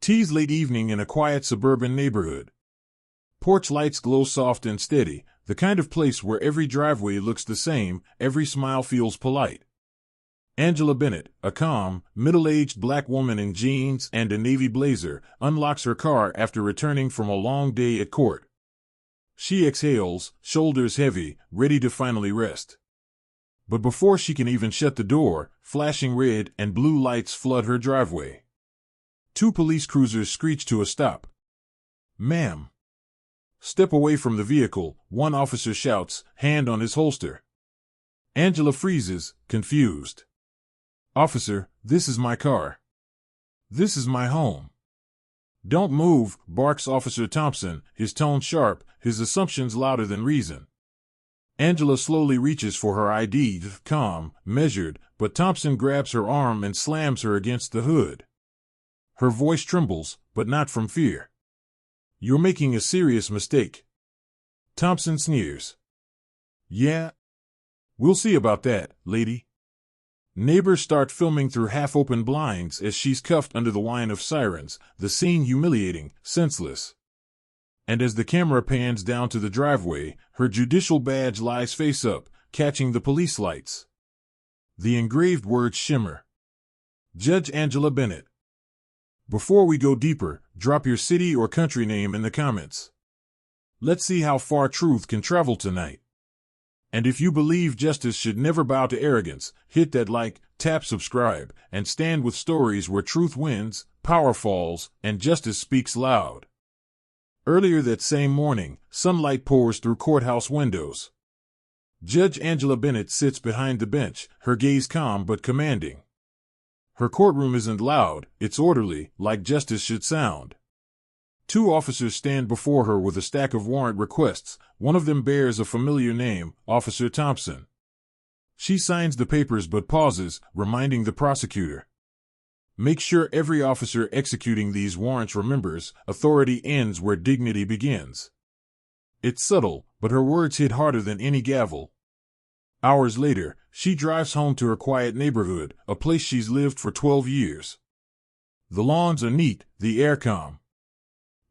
Tea's late evening in a quiet suburban neighborhood. Porch lights glow soft and steady, the kind of place where every driveway looks the same, every smile feels polite. Angela Bennett, a calm, middle-aged black woman in jeans and a navy blazer, unlocks her car after returning from a long day at court. She exhales, shoulders heavy, ready to finally rest. But before she can even shut the door, flashing red and blue lights flood her driveway. Two police cruisers screech to a stop. "Ma'am." "Step away from the vehicle," one officer shouts, hand on his holster. Angela freezes, confused. "Officer, this is my car. This is my home." "Don't move," barks Officer Thompson, his tone sharp, his assumptions louder than reason. Angela slowly reaches for her ID, calm, measured, but Thompson grabs her arm and slams her against the hood. Her voice trembles, but not from fear. "You're making a serious mistake." Thompson sneers. "Yeah? We'll see about that, lady." Neighbors start filming through half-open blinds as she's cuffed under the whine of sirens, the scene humiliating, senseless. And as the camera pans down to the driveway, her judicial badge lies face up, catching the police lights. The engraved words shimmer. Judge Angela Bennett. Before we go deeper, drop your city or country name in the comments. Let's see how far truth can travel tonight. And if you believe justice should never bow to arrogance, hit that like, tap subscribe, and stand with stories where truth wins, power falls, and justice speaks loud. Earlier that same morning, sunlight pours through courthouse windows. Judge Angela Bennett sits behind the bench, her gaze calm but commanding. Her courtroom isn't loud, it's orderly, like justice should sound. Two officers stand before her with a stack of warrant requests. One of them bears a familiar name, Officer Thompson. She signs the papers but pauses, reminding the prosecutor. "Make sure every officer executing these warrants remembers, authority ends where dignity begins." It's subtle, but her words hit harder than any gavel. Hours later, she drives home to her quiet neighborhood, a place she's lived for 12 years. The lawns are neat, the air calm.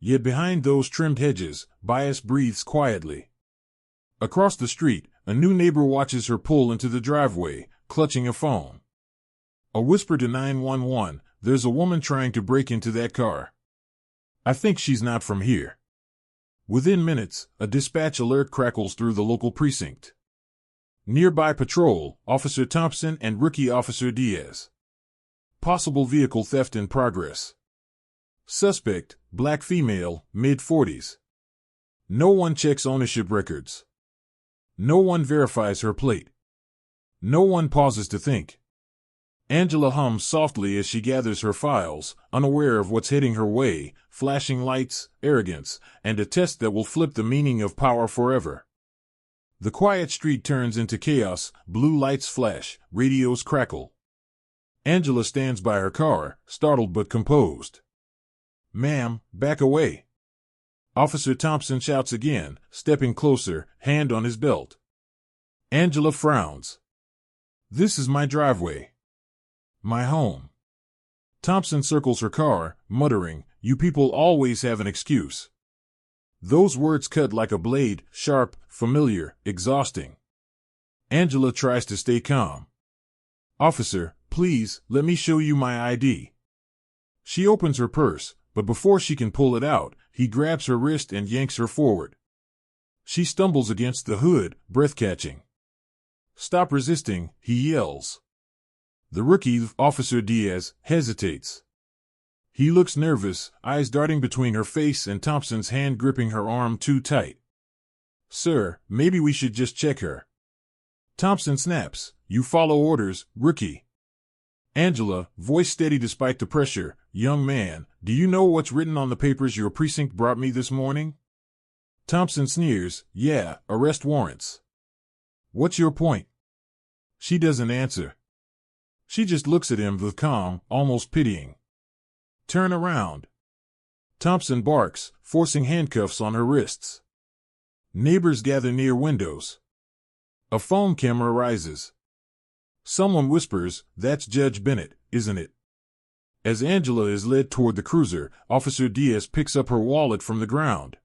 Yet behind those trimmed hedges, bias breathes quietly. Across the street, a new neighbor watches her pull into the driveway, clutching a phone. A whisper to 911, "There's a woman trying to break into that car. I think she's not from here." Within minutes, a dispatch alert crackles through the local precinct. Nearby patrol, Officer Thompson and Rookie Officer Diaz. Possible vehicle theft in progress. Suspect, black female, mid-40s. No one checks ownership records. No one verifies her plate. No one pauses to think. Angela hums softly as she gathers her files, unaware of what's heading her way, flashing lights, arrogance, and a test that will flip the meaning of power forever. The quiet street turns into chaos, blue lights flash, radios crackle. Angela stands by her car, startled but composed. "Ma'am, back away." Officer Thompson shouts again, stepping closer, hand on his belt. Angela frowns. "This is my driveway. My home." Thompson circles her car, muttering, "You people always have an excuse." Those words cut like a blade, sharp, familiar, exhausting. Angela tries to stay calm. "Officer, please, let me show you my ID." She opens her purse, but before she can pull it out, he grabs her wrist and yanks her forward. She stumbles against the hood, breath-catching. "Stop resisting," he yells. The rookie, Officer Diaz, hesitates. He looks nervous, eyes darting between her face and Thompson's hand gripping her arm too tight. "Sir, maybe we should just check her." Thompson snaps, "You follow orders, rookie." Angela, voice steady despite the pressure, "Young man, do you know what's written on the papers your precinct brought me this morning?" Thompson sneers, "Yeah, arrest warrants." "What's your point?" She doesn't answer. She just looks at him with calm, almost pitying. "Turn around." Thompson barks, forcing handcuffs on her wrists. Neighbors gather near windows. A phone camera rises. Someone whispers, "That's Judge Bennett, isn't it?" As Angela is led toward the cruiser, Officer Diaz picks up her wallet from the ground.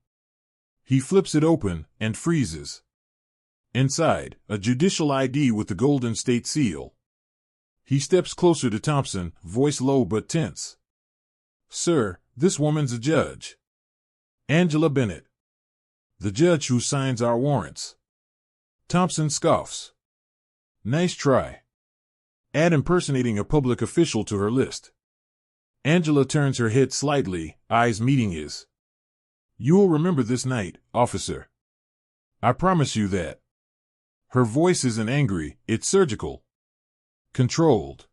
He flips it open and freezes. Inside, a judicial ID with the Golden State Seal. He steps closer to Thompson, voice low but tense. "Sir, this woman's a judge. Angela Bennett. The judge who signs our warrants." Thompson scoffs. "Nice try. Add impersonating a public official to her list." Angela turns her head slightly, eyes meeting his. "You'll remember this night, officer. I promise you that." Her voice isn't angry, it's surgical. Controlled.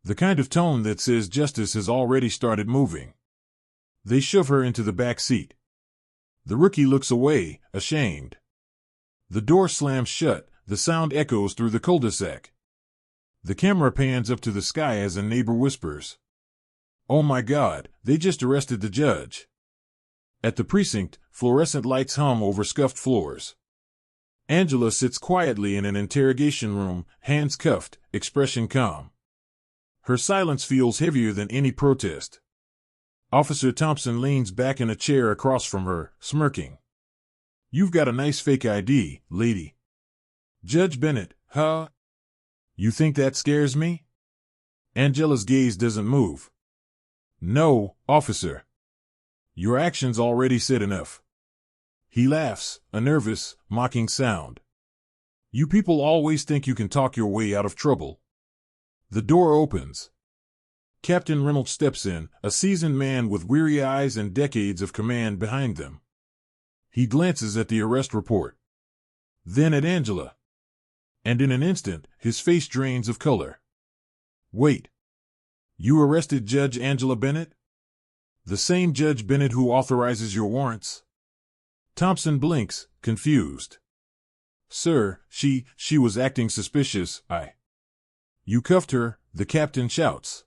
The kind of tone that says justice has already started moving. They shove her into the back seat. The rookie looks away, ashamed. The door slams shut, the sound echoes through the cul-de-sac. The camera pans up to the sky as a neighbor whispers, "Oh my God, they just arrested the judge." At the precinct, fluorescent lights hum over scuffed floors. Angela sits quietly in an interrogation room, hands cuffed, expression calm. Her silence feels heavier than any protest. Officer Thompson leans back in a chair across from her, smirking. "You've got a nice fake ID, lady." "Judge Bennett, huh? You think that scares me?" Angela's gaze doesn't move. "No, officer. Your actions already said enough." He laughs, a nervous, mocking sound. "You people always think you can talk your way out of trouble." The door opens. Captain Reynolds steps in, a seasoned man with weary eyes and decades of command behind them. He glances at the arrest report. Then at Angela. And in an instant, his face drains of color. "Wait. You arrested Judge Angela Bennett? The same Judge Bennett who authorizes your warrants?" Thompson blinks, confused. "Sir, she was acting suspicious, You cuffed her," the captain shouts.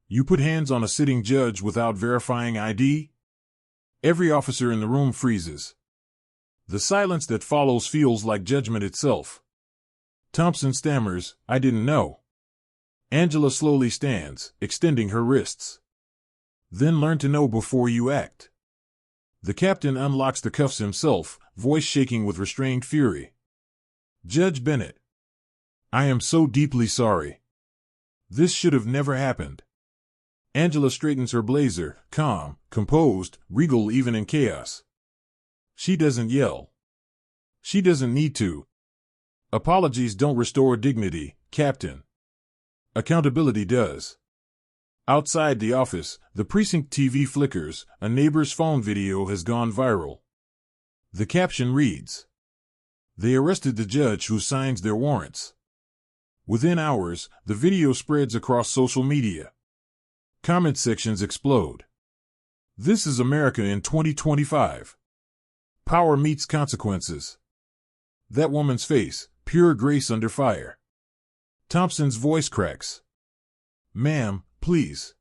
"You put hands on a sitting judge without verifying ID?" Every officer in the room freezes. The silence that follows feels like judgment itself. Thompson stammers, "I didn't know." Angela slowly stands, extending her wrists. "Then learn to know before you act." The captain unlocks the cuffs himself, voice shaking with restrained fury. "Judge Bennett, I am so deeply sorry. This should have never happened." Angela straightens her blazer, calm, composed, regal even in chaos. She doesn't yell. She doesn't need to. Apologies don't restore dignity, Captain. Accountability does. Outside the office, the precinct TV flickers, a neighbor's phone video has gone viral. The caption reads, "They arrested the judge who signs their warrants." Within hours, the video spreads across social media. Comment sections explode. This is America in 2025. Power meets consequences. That woman's face, pure grace under fire. Thompson's voice cracks. "Ma'am, please.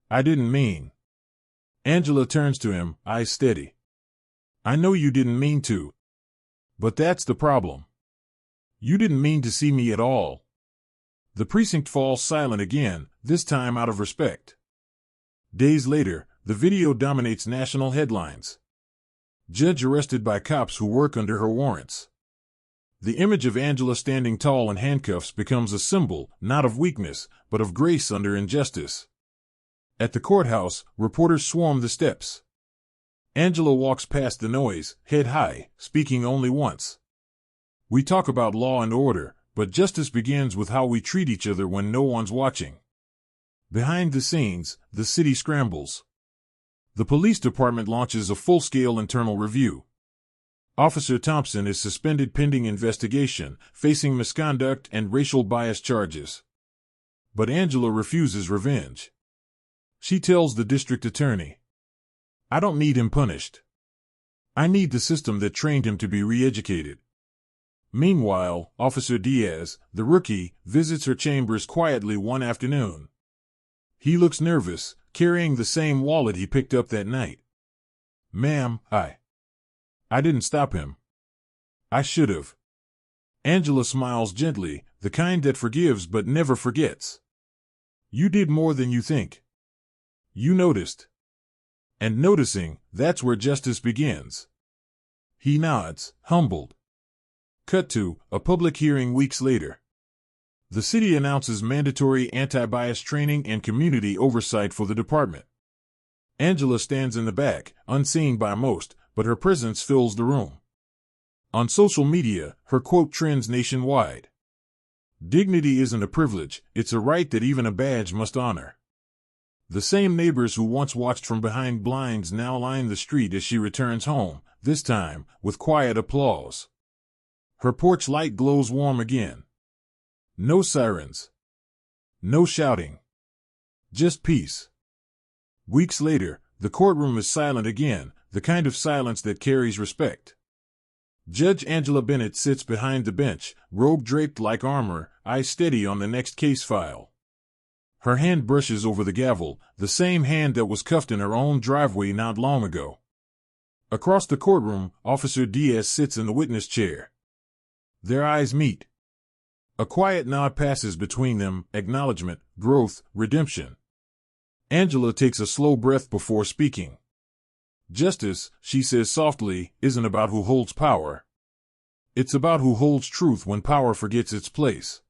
I didn't mean." Angela turns to him, eyes steady. "I know you didn't mean to. But that's the problem. You didn't mean to see me at all." The precinct falls silent again, this time out of respect. Days later, the video dominates national headlines. Judge arrested by cops who work under her warrants. The image of Angela standing tall in handcuffs becomes a symbol, not of weakness, but of grace under injustice. At the courthouse, reporters swarm the steps. Angela walks past the noise, head high, speaking only once. "We talk about law and order, but justice begins with how we treat each other when no one's watching." Behind the scenes, the city scrambles. The police department launches a full-scale internal review. Officer Thompson is suspended pending investigation, facing misconduct and racial bias charges. But Angela refuses revenge. She tells the district attorney, "I don't need him punished. I need the system that trained him to be re-educated." Meanwhile, Officer Diaz, the rookie, visits her chambers quietly one afternoon. He looks nervous, carrying the same wallet he picked up that night. "Ma'am, I didn't stop him. I should have." Angela smiles gently, the kind that forgives but never forgets. You did more than you think. You noticed. And noticing, that's where justice begins. He nods, humbled. Cut to a public hearing weeks later. The city announces mandatory anti-bias training and community oversight for the department. Angela stands in the back, unseen by most, but her presence fills the room. On social media, her quote trends nationwide. Dignity isn't a privilege, it's a right that even a badge must honor. The same neighbors who once watched from behind blinds now line the street as she returns home, this time with quiet applause. Her porch light glows warm again. No sirens. No shouting. Just peace. Weeks later, the courtroom is silent again, the kind of silence that carries respect. Judge Angela Bennett sits behind the bench, robe draped like armor, eyes steady on the next case file. Her hand brushes over the gavel, the same hand that was cuffed in her own driveway not long ago. Across the courtroom, Officer Diaz sits in the witness chair. Their eyes meet. A quiet nod passes between them, acknowledgement, growth, redemption. Angela takes a slow breath before speaking. Justice, she says softly, isn't about who holds power. It's about who holds truth when power forgets its place.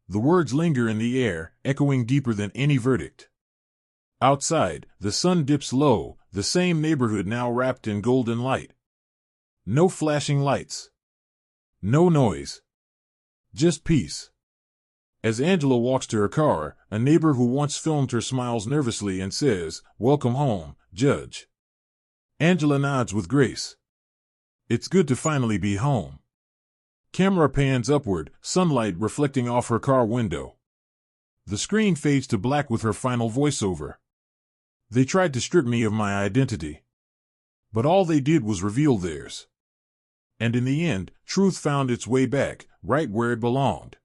The words linger in the air, echoing deeper than any verdict. Outside, the sun dips low, the same neighborhood now wrapped in golden light. No flashing lights. No noise. Just peace. As Angela walks to her car, a neighbor who once filmed her smiles nervously and says, "Welcome home, Judge." Angela nods with grace. It's good to finally be home. Camera pans upward, sunlight reflecting off her car window. The screen fades to black with her final voiceover. They tried to strip me of my identity. But all they did was reveal theirs. And in the end, truth found its way back, right where it belonged.